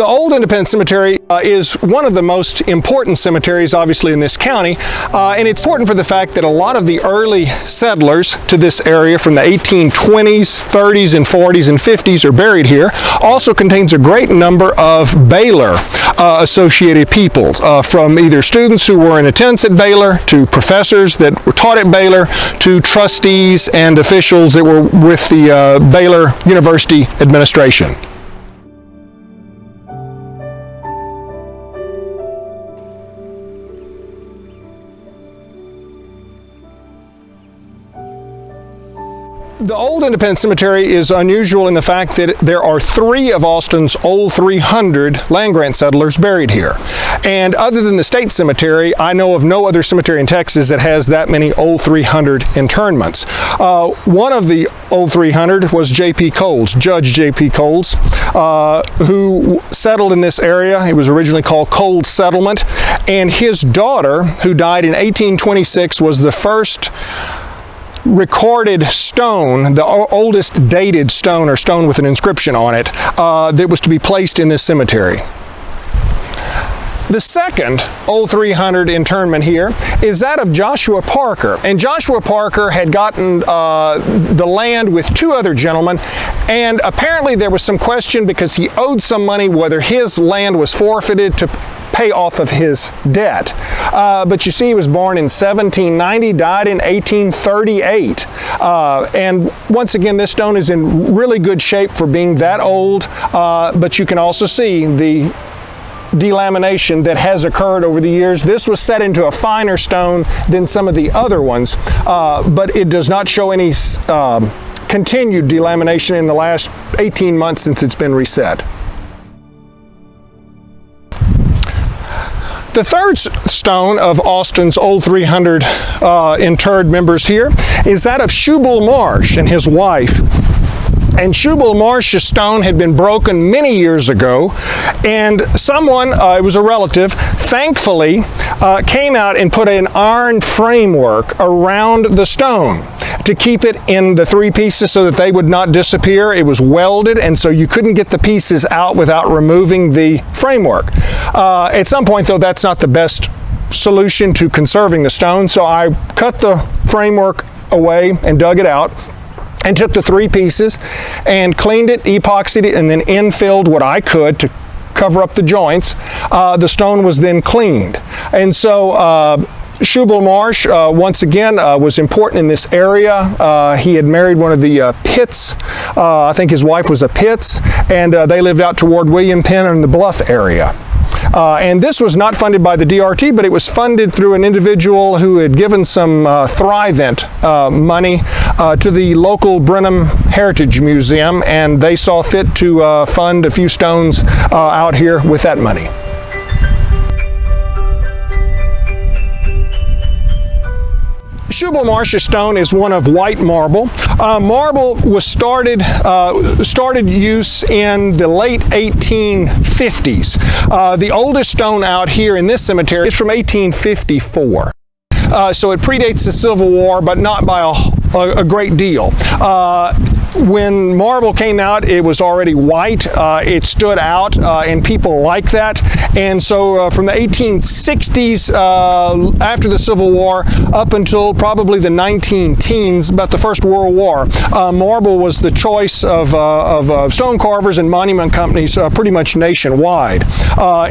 The Old Independence Cemetery is one of the most important cemeteries, obviously, in this county, and it's important for the fact that a lot of the early settlers to this area from the 1820s, 30s, and 40s and 50s are buried here. Also contains a great number of Baylor associated people, from either students who were in attendance at Baylor, to professors that were taught at Baylor, to trustees and officials that were with the Baylor University administration. The Old Independence Cemetery is unusual in the fact that there are 3 of Austin's old 300 land-grant settlers buried here. And other than the State Cemetery, I know of no other cemetery in Texas that has that many old 300 interments. One of the old 300 was J.P. Coles, Judge J.P. Coles, who settled in this area. It was originally called Coles Settlement. And his daughter, who died in 1826, was the first recorded stone, the oldest dated stone, or stone with an inscription on it, that was to be placed in this cemetery. The second old 300 interment here is that of Joshua Parker. And Joshua Parker had gotten the land with 2 other gentlemen, and apparently there was some question because he owed some money whether his land was forfeited to pay off of his debt. But you see, he was born in 1790, died in 1838. And once again, this stone is in really good shape for being that old, but you can also see the delamination that has occurred over the years. This was set into a finer stone than some of the other ones, but it does not show any continued delamination in the last 18 months since it's been reset. The third stone of Austin's old 300 interred members here is that of Shubal Marsh and his wife. And Shubal Marsh's stone had been broken many years ago, and someone, it was a relative, thankfully came out and put an iron framework around the stone to keep it in the 3 pieces so that they would not disappear. It was welded, and so you couldn't get the pieces out without removing the framework. At some point, though, that's not the best solution to conserving the stone, so I cut the framework away and dug it out, and took the 3 pieces and cleaned it, epoxied it, and then infilled what I could to cover up the joints. The stone was then cleaned. And so Shubal Marsh, once again, was important in this area. He had married one of the Pitts. I think his wife was a Pitts, and they lived out toward William Penn in the Bluff area. And this was not funded by the DRT, but it was funded through an individual who had given some Thrivent money to the local Brenham Heritage Museum, and they saw fit to fund a few stones out here with that money. Shubal Marsh's stone is one of white marble. Marble was started use in the late 1850s. The oldest stone out here in this cemetery is from 1854. So it predates the Civil War, but not by a great deal. When marble came out, it was already white. It stood out, and people liked that. And so from the 1860s, after the Civil War, up until probably the 19-teens, about the First World War, marble was the choice of stone carvers and monument companies pretty much nationwide.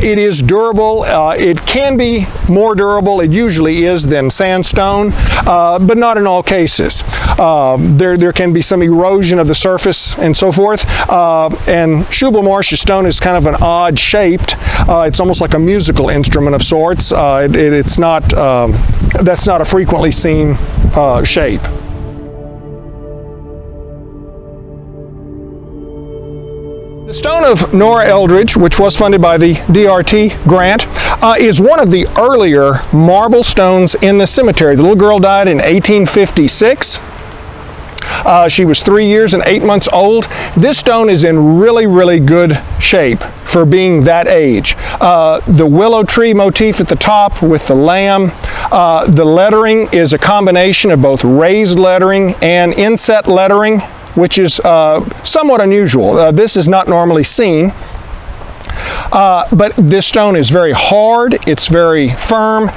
It is durable. It can be more durable, it usually is, than sandstone, but not in all cases. There can be some erosion of the surface and so forth, and Shubal Marsh's stone is kind of an odd shaped. It's almost like a musical instrument of sorts. It's not, that's not a frequently seen shape. The stone of Nora Eldridge, which was funded by the DRT grant, is one of the earlier marble stones in the cemetery. The little girl died in 1856. She was 3 years and 8 months old. This stone is in really, really good shape for being that age. The willow tree motif at the top with the lamb. The lettering is a combination of both raised lettering and inset lettering, which is somewhat unusual. This is not normally seen. But this stone is very hard, it's very firm.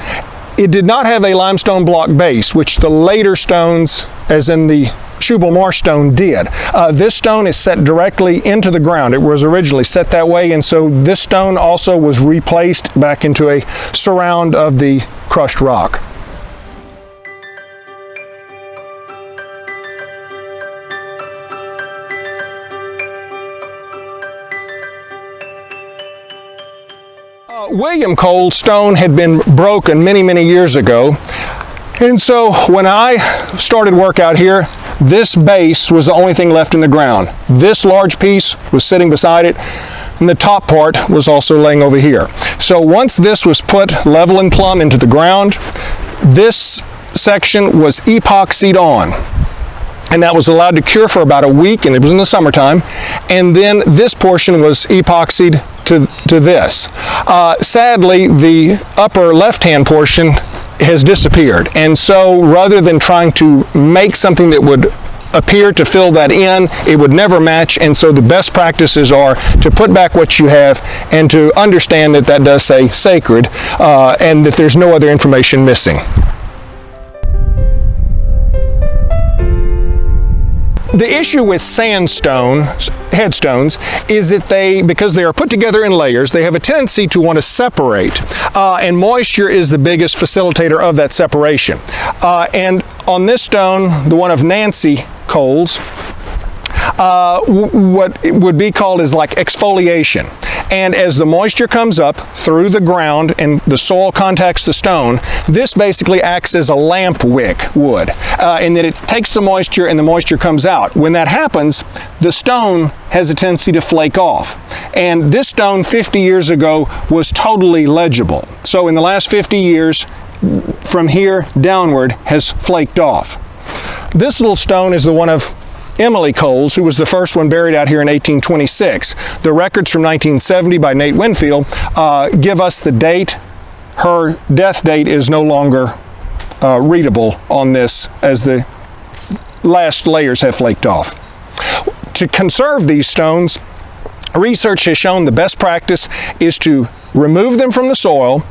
It did not have a limestone block base, which the later stones, as in the Shubal Marsh stone, did. This stone is set directly into the ground. It was originally set that way, and so this stone also was replaced back into a surround of the crushed rock. William Cole's stone had been broken many, many years ago, and so when I started work out here, this base was the only thing left in the ground. This large piece was sitting beside it, and the top part was also laying over here. So once this was put level and plumb into the ground, this section was epoxied on, and that was allowed to cure for about a week, and it was in the summertime, and then this portion was epoxied to this. Sadly, the upper left-hand portion has disappeared, and so rather than trying to make something that would appear to fill that in, it would never match, and so the best practices are to put back what you have and to understand that that does say sacred and that there's no other information missing. The issue with sandstone headstones is that because they are put together in layers, they have a tendency to want to separate, and moisture is the biggest facilitator of that separation. And on this stone, the one of Nancy Cole's, what it would be called is like exfoliation. And as the moisture comes up through the ground and the soil contacts the stone, this basically acts as a lamp wick would, in that it takes the moisture and the moisture comes out. When that happens, the stone has a tendency to flake off. And this stone 50 years ago was totally legible. So in the last 50 years, from here downward, has flaked off. This little stone is the one of Emily Coles, who was the first one buried out here in 1826. The records from 1970 by Nate Winfield give us the date. Her death date is no longer readable on this, as the last layers have flaked off. To conserve these stones, research has shown the best practice is to remove them from the soil,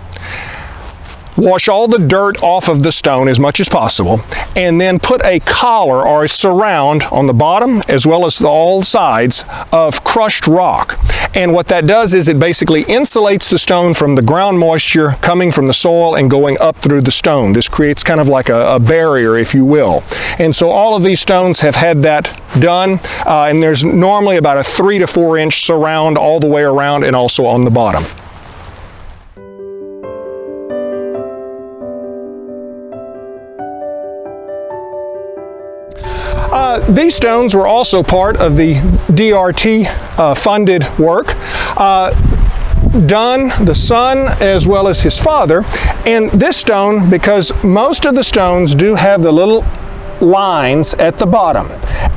wash all the dirt off of the stone as much as possible, and then put a collar or a surround on the bottom as well as all sides of crushed rock. And what that does is it basically insulates the stone from the ground moisture coming from the soil and going up through the stone. This creates kind of like a barrier, if you will. And so all of these stones have had that done, and there's normally about a 3 to 4 inch surround all the way around and also on the bottom. These stones were also part of the DRT funded work done, the son as well as his father. And this stone, because most of the stones do have the little lines at the bottom,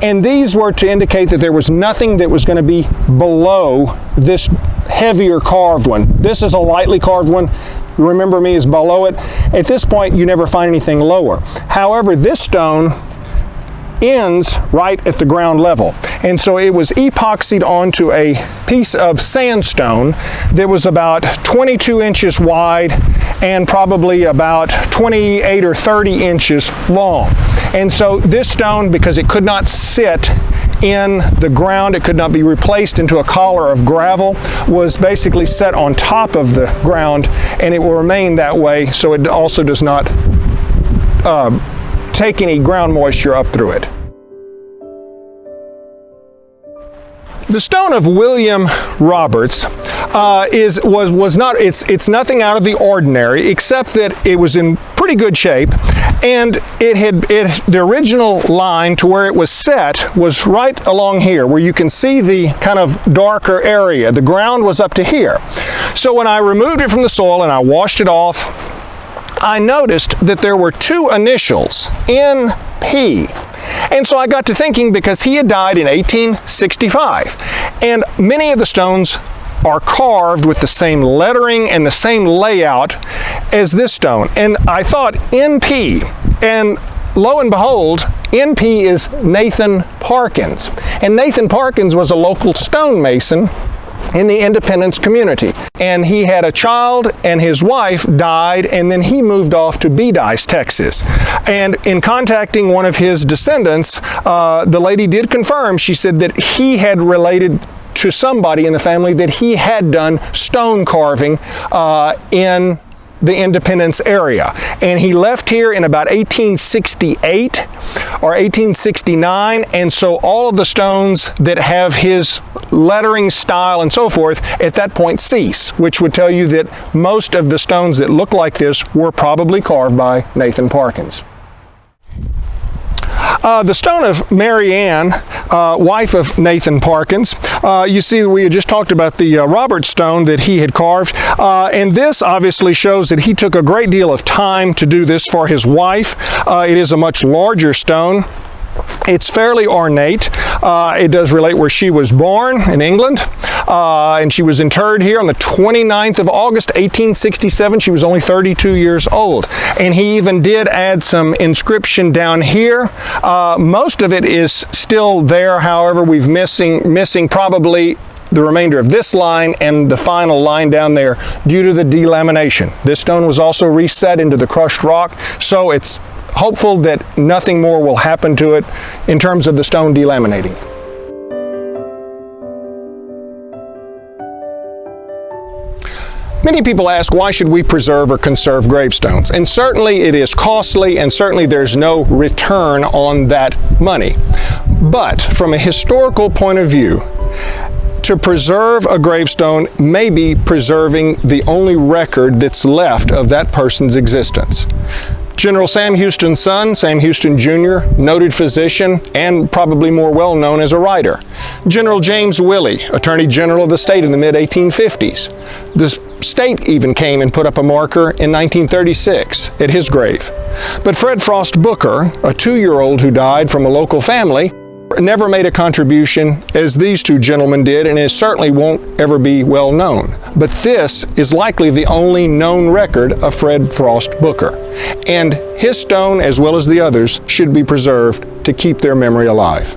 and these were to indicate that there was nothing that was going to be below this heavier carved one. This is a lightly carved one. Remember me is below it. At this point, you never find anything lower. However, this stone ends right at the ground level, and so it was epoxied onto a piece of sandstone that was about 22 inches wide and probably about 28 or 30 inches long. And so this stone, because it could not sit in the ground, it could not be replaced into a collar of gravel, was basically set on top of the ground, and it will remain that way, so it also does not take any ground moisture up through it. The stone of William Roberts it's nothing out of the ordinary, except that it was in pretty good shape, and the original line to where it was set was right along here, where you can see the kind of darker area. The ground was up to here. So when I removed it from the soil and I washed it off, I noticed that there were two initials, NP. And so I got to thinking, because he had died in 1865, and many of the stones are carved with the same lettering and the same layout as this stone. And I thought NP, and lo and behold, NP is Nathan Parkins. And Nathan Parkins was a local stonemason in the Independence community. And he had a child, and his wife died, and then he moved off to Bedice, Texas. And in contacting one of his descendants, the lady did confirm, she said that he had related to somebody in the family that he had done stone carving in the Independence area. And he left here in about 1868 or 1869, and so all of the stones that have his lettering style and so forth at that point cease, which would tell you that most of the stones that look like this were probably carved by Nathan Parkins. The stone of Mary Ann, wife of Nathan Parkins, you see that we had just talked about the Robert stone that he had carved, and this obviously shows that he took a great deal of time to do this for his wife. It is a much larger stone. It's fairly ornate. It does relate where she was born in England, and she was interred here on the 29th of August, 1867. She was only 32 years old. And he even did add some inscription down here. Most of it is still there. However, we've missing probably the remainder of this line and the final line down there due to the delamination. This stone was also reset into the crushed rock, so it's hopeful that nothing more will happen to it in terms of the stone delaminating. Many people ask, why should we preserve or conserve gravestones? And certainly it is costly, and certainly there's no return on that money. But from a historical point of view, to preserve a gravestone may be preserving the only record that's left of that person's existence. General Sam Houston's son, Sam Houston Jr., noted physician and probably more well known as a writer. General James Willey, Attorney General of the state in the mid-1850s. The state even came and put up a marker in 1936 at his grave. But Fred Frost Booker, a 2-year-old who died from a local family, never made a contribution as these two gentlemen did, and it certainly won't ever be well known. But this is likely the only known record of Fred Frost Booker, and his stone, as well as the others, should be preserved to keep their memory alive.